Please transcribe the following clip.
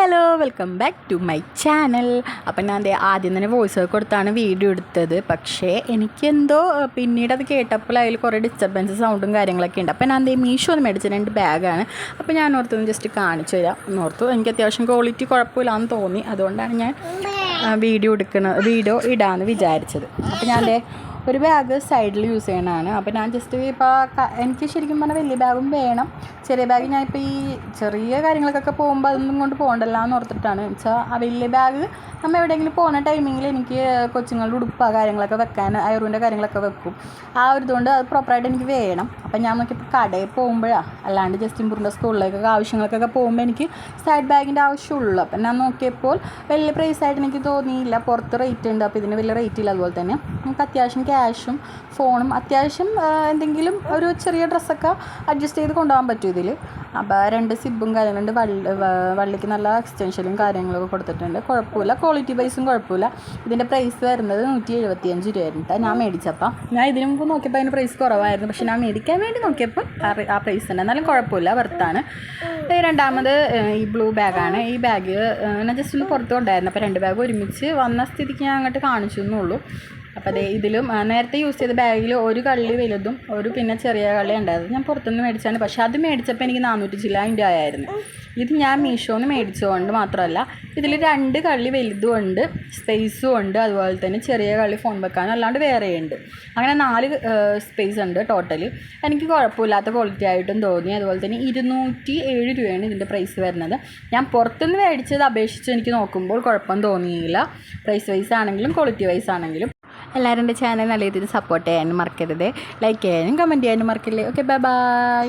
Hello welcome back to my channel. അപ്പം ഞാൻ ആദ്യം തന്നെ വോയിസ് കൊടുത്താണ് വീഡിയോ എടുത്തത്. പക്ഷേ എനിക്കെന്തോ പിന്നീട് അത് കേട്ടപ്പോൾ അതിൽ കുറേ ഡിസ്റ്റർബൻസ് സൗണ്ടും കാര്യങ്ങളൊക്കെ ഉണ്ട്. അപ്പം ഞാൻ മീഷോ ഒന്ന് മേടിച്ച 2 ബാഗാണ്. അപ്പോൾ ഞാൻ ഓർത്തൊന്ന് ജസ്റ്റ് കാണിച്ചു തരാം. ഓർത്തു എനിക്ക് അത്യാവശ്യം ക്വാളിറ്റി കുഴപ്പമില്ലാന്ന് തോന്നി. അതുകൊണ്ടാണ് ഞാൻ വീഡിയോ ഇടാമെന്ന് വിചാരിച്ചത്. അപ്പോൾ ഞാൻ ഒരു ബാഗ് സൈഡിൽ യൂസ് ചെയ്യണതാണ്. അപ്പോൾ ഞാൻ ജസ്റ്റ് ഇപ്പോൾ എനിക്ക് ശരിക്കും പറഞ്ഞാൽ വലിയ ബാഗും വേണം. ചെറിയ ബാഗ് ഞാനിപ്പോൾ ഈ ചെറിയ കാര്യങ്ങൾക്കൊക്കെ പോകുമ്പോൾ അതൊന്നും കൊണ്ട് പോകണ്ടല്ലോ എന്ന് ഓർത്തിട്ടാണ്. വെച്ചാൽ ആ വലിയ ബാഗ് നമ്മൾ എവിടെയെങ്കിലും പോകുന്ന ടൈമിങ്ങിൽ എനിക്ക് കൊച്ചുങ്ങളുടെ ഉടുപ്പ് കാര്യങ്ങളൊക്കെ വെക്കാൻ അയറിൻ്റെ കാര്യങ്ങളൊക്കെ വെക്കും. ആ ഒരു ഇതുകൊണ്ട് അത് പ്രോപ്പറായിട്ട് എനിക്ക് വേണം. അപ്പം ഞാൻ നോക്കിയപ്പോൾ കടയിൽ പോകുമ്പോഴാണ്, അല്ലാണ്ട് ജസ്റ്റ് ഇമ്പൂറിൻ്റെ സ്കൂളിലേക്കൊക്കെ ആവശ്യങ്ങൾക്കൊക്കെ പോകുമ്പോൾ എനിക്ക് സൈഡ് ബാഗിൻ്റെ ആവശ്യമുള്ളൂ. അപ്പം ഞാൻ നോക്കിയപ്പോൾ വലിയ പ്രൈസായിട്ട് എനിക്ക് തോന്നിയില്ല. പുറത്ത് റേറ്റ് ഉണ്ട്, അപ്പോൾ ഇതിന് വലിയ റേറ്റ് ഇല്ല. അതുപോലെ തന്നെ നമുക്ക് അത്യാവശ്യം ക്യാഷും ഫോണും അത്യാവശ്യം എന്തെങ്കിലും ഒരു ചെറിയ ഡ്രസ്സൊക്കെ അഡ്ജസ്റ്റ് ചെയ്ത് കൊണ്ടുപോകാൻ പറ്റും ഇതിൽ. അപ്പോൾ 2 സിബും കാര്യങ്ങളുണ്ട്. വള്ളിക്ക് നല്ല എക്സ്റ്റൻഷനും കാര്യങ്ങളൊക്കെ കൊടുത്തിട്ടുണ്ട്. കുഴപ്പമില്ല, ക്വാളിറ്റി വൈസും കുഴപ്പമില്ല. ഇതിൻ്റെ പ്രൈസ് വരുന്നത് 175 രൂപയായിരുന്നു ഞാൻ മേടിച്ചപ്പോൾ. ഞാൻ ഇതിന് മുമ്പ് നോക്കിയപ്പോൾ അതിന് പ്രൈസ് കുറവായിരുന്നു. പക്ഷേ ഞാൻ മേടിക്കാൻ വേണ്ടി നോക്കിയപ്പോൾ ആ പ്രൈസ് ഉണ്ട്. എന്നാലും കുഴപ്പമില്ല, വർത്താണ്. രണ്ടാമത് ഈ ബ്ലൂ ബാഗാണ്. ഈ ബാഗ് ഞാൻ ജസ്റ്റ് ഒന്ന് പുറത്ത് കൊണ്ടായിരുന്നു. അപ്പോൾ 2 ബാഗ് ഒരുമിച്ച് വന്ന സ്ഥിതിക്ക് ഞാൻ അങ്ങോട്ട് കാണിച്ചു എന്നുള്ളൂ. അപ്പോൾ ഇതിലും നേരത്തെ യൂസ് ചെയ്ത ബാഗിൽ ഒരു കള്ളി വലുതും ഒരു പിന്നെ ചെറിയ കള്ളി ഉണ്ടായിരുന്നു. ഞാൻ പുറത്തുനിന്ന് മേടിച്ചാണ്. പക്ഷേ അത് മേടിച്ചപ്പോൾ എനിക്ക് 400 ചില്ലാൻ രൂപ ആയിരുന്നു. ഇത് ഞാൻ മീഷോന്ന് മേടിച്ചതുകൊണ്ട് മാത്രമല്ല, ഇതിൽ 2 കള്ളി വലുതും ഉണ്ട്, സ്പേസും ഉണ്ട്, അതുപോലെ തന്നെ ചെറിയ കള്ളി ഫോൺ വെക്കാനും അല്ലാണ്ട് വേറെയുണ്ട്. അങ്ങനെ 4 സ്പേസ് ഉണ്ട് ടോട്ടല്. എനിക്ക് കുഴപ്പമില്ലാത്ത ക്വാളിറ്റി ആയിട്ടും തോന്നി. അതുപോലെ തന്നെ 207 രൂപയാണ് ഇതിൻ്റെ പ്രൈസ് വരുന്നത്. ഞാൻ പുറത്തുനിന്ന് മേടിച്ചത് അപേക്ഷിച്ച് എനിക്ക് നോക്കുമ്പോൾ കുഴപ്പം തോന്നിയില്ല, പ്രൈസ് വൈസ് ആണെങ്കിലും ക്വാളിറ്റി വൈസ് ആണെങ്കിലും. എല്ലാവരും എൻ്റെ ചാനൽ നല്ല രീതിയിൽ സപ്പോർട്ട് ചെയ്യാനും മറക്കരുത്. ലൈക്ക് ചെയ്യാനും കമൻറ്റ് ചെയ്യാനും മറക്കല്ലേ. Okay, bye bye.